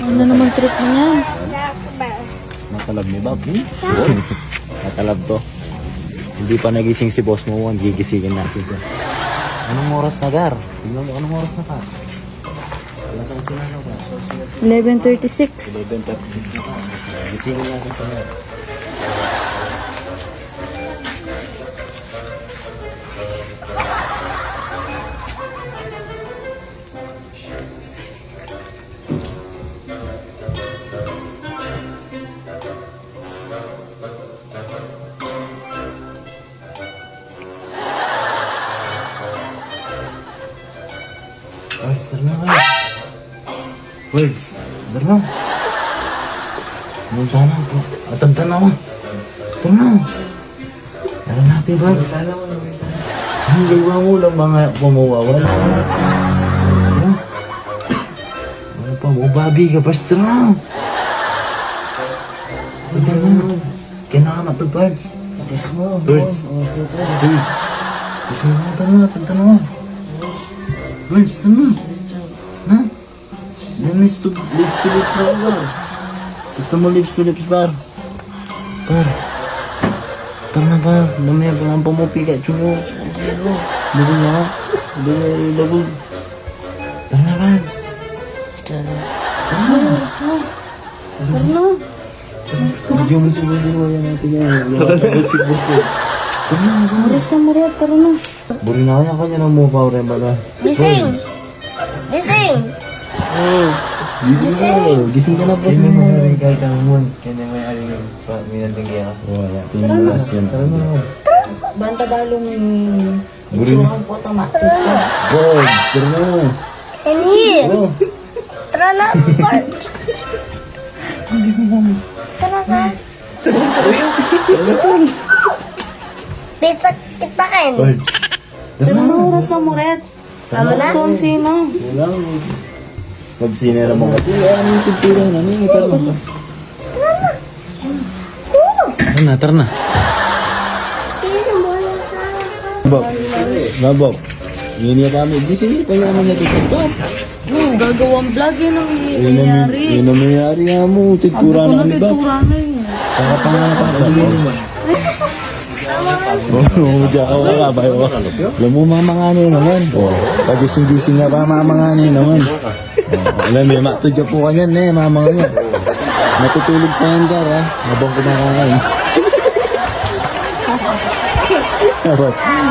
Ano naman trip mo yan? Natalab ni Bob. Natalab to. Hindi pa nagising si boss mo, gigisingin natin to. Anong oras na, Gar? Tingnan mo, anong oras na ka? Alas ang sinano ba? 11:36. 11:36 na ka. Gisingin natin sa Gar. Words, tara na kayo. Words, tara na. Munta na po. Atanda na ako. Tara na. Tara na, Happy Words. Ang gawa mo lang mga pumawawal. Tara. Ano pa mo, babi ka, basta na. Tara na. Kinakamat to, Words. Words. Hey. Gusto mo, tara na, tara na. Words, tara na. Ha? Then lips to lips bar. Gusto mo lips to lips bar? Bar. Tara na bar. Mamaya ba ang pamupika? Chumo. Dugol na ka. Dugol. Tara na, Vance. Tara na. Tara na. Medyo musik-musik yan natin yan. Musik-musik. Tara na, Vance. Oras na Maria, tara na. Buri na kaya kanya ng mukha o rin baga. Gising! Gising! Gising ka na. Gising ka na po. Hindi mo na rin kahit ang moon. Kaya may aling minantinggi ako. Wala. Pinulas yan. Tara na. Banta balong Buri na. itsurang po tamatot ko. Boys, tara na. Hindi! Oh. Tara na! Tara na! Pizza kitakin! Boys. Tara na, oras na Moret. Tama na? Sonsi na. Wala mo. Mabsina naman kasi. Ano yung tintura na? Ano yung tara na? Tara na, tara na. Bob. Bob. Yun niya kami. Gising pa naman niya tutupap. Gagawang vlog yun ang Yun nangyayari. ang nangyayari nga mo. Tintura na kami ba? Tintura na yun. Saka pa nga pa. Oo, diyan ako ka ba? Alam mo, mamangani naman. Pagising-gising nga ba, mamangani naman. Alam mo, matudya po ka yan eh, mamangani. Natutulog pa yan, Gar, ha? Habang kumakain.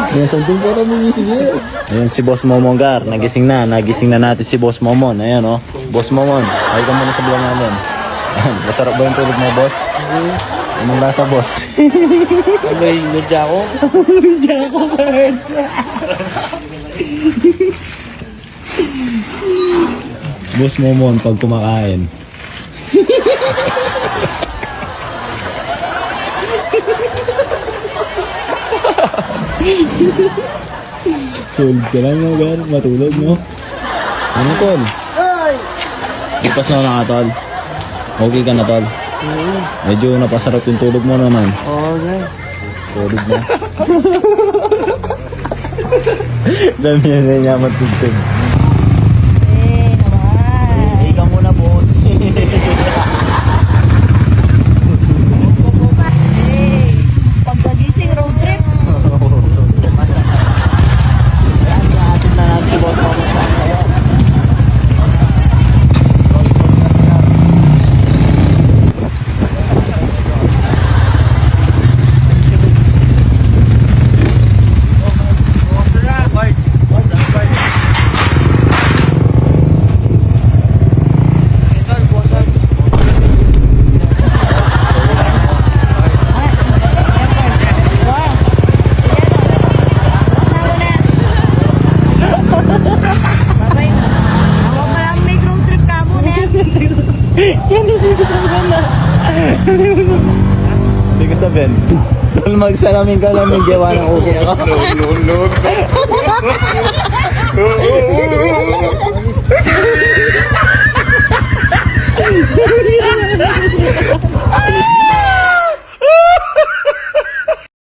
Nasaan din po kami gising eh. Ayan si Boss Momon, Gar. Nagising na natin si Boss Momon. Ayan, oh. Boss Momon, ay ka muna sa buwan namin. Masarap ba yung tulog mo, Boss? Anong lasa, Boss? May medya ako. Boss Momon, pag kumakain. Solid ka lang, no, Gar? Matulog, no? Ano, Tol? Uy! Ipas na na ka, Tol. Okay ka na, Tol? Medyo napasarap yung tulog mo naman. Okay. Tulog na. Dami yan na niya matugtog. Eh, naman. Ikaw muna, Boss. Eh, pagkagising road trip. Atin na natin si Boss Momon. Hindi ko sabihin. Tol, magsalamin ka lang ng gawa ng upo ka. No.